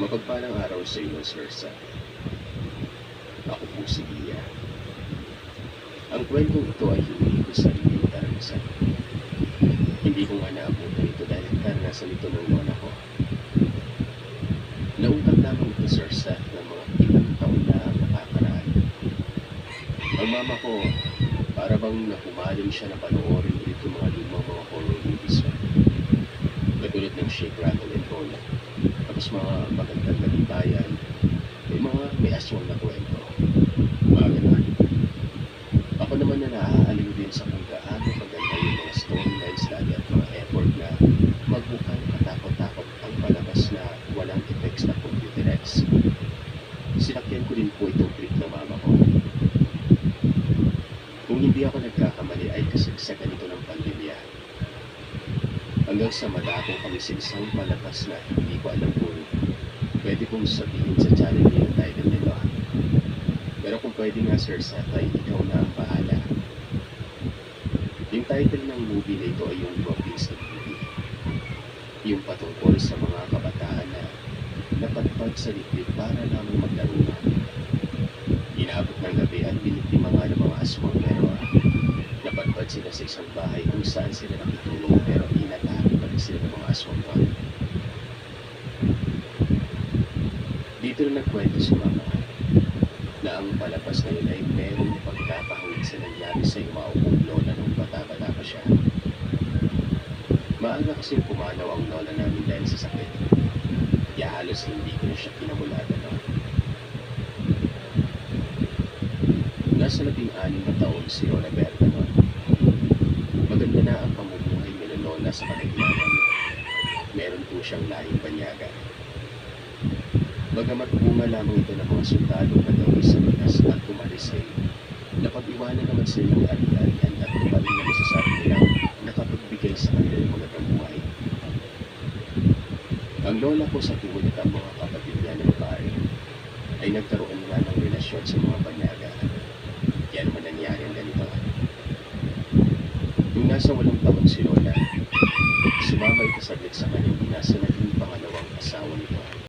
Mapagpalang araw sa iyo, Sir Sam. Ako po si Gia. Ang kwentong ito ay hindi ko sarili karanasan. Hindi ko nga naabutan ito dahil karanasan ito ng lola ko. Naungkat lamang ito, Sir Sam, ng mga ilang taon na nakakaraan. Ang mama ko, para bang napumaling siya na panoorin ulit yung mga lumang mga horror movies. Katulad ng Shake, Rattle, and Roll. Tapos mga magandang galibayan, may aswang na kwento. Mga ganun. Ako naman na naaaliw din sa kung gaano maganda yung mga storylines lagi at mga effort na magbukang katakot-takot ang palabas na walang effects na computerized. Sinakyan ko din po itong trip ng mama ko. Kung hindi ako nagkakamali ay kasagsagan ito ng pandemya. Hanggang sa madako kami sa isang palabas na hindi ko alam kung pwede kong sabihin sa channel niyo yung title nito. Pero kung pwede nga, Sir Satay, ikaw na ang bahala. Yung title ng movie na ito ay yung Broadcasting Movie. Yung patungkol sa mga kabataan na napadpad sa liquid para lamang maglaro na. Inaabot ng gabi at biniktima nga ng mga aswang pero napadpad sila sa isang bahay kung saan sila nakitulong pero inatake pa rin sila ng mga aswang pa. Dito na nagkwento si mama na ang palabas na yun ay merong pagkapahawid sa nangyari sa umaupong lola nung bata-bata pa siya. Maaga kasing pumanaw ang lola namin dahil sa sakit. Kaya halos hindi ko na siya kinabulatan noon. Nasa 16 na taon si Lola Berta noon. Maganda na ang pamumuhay nila lola sa Panaglanan. Meron po siyang lahing banyaga. Bagamat bunga lamang ito ng mga sundalo na daw sa Minas at tumalis ay napag-iwanan naman sila ng ari-arian at tumaling na masasabi nilang nakapagbigay sa kanilang magandang buhay. Ang lola ko sa tuwid at ang mga kapatid niya ng babae ay nagkaroon nga ng relasyon sa mga banyaga. Kaya naman nangyari ang ganito. Nung nasa 8 taon si Lola, sumama ito saglit sa kanyang ina sa naging pangalawang asawa nito.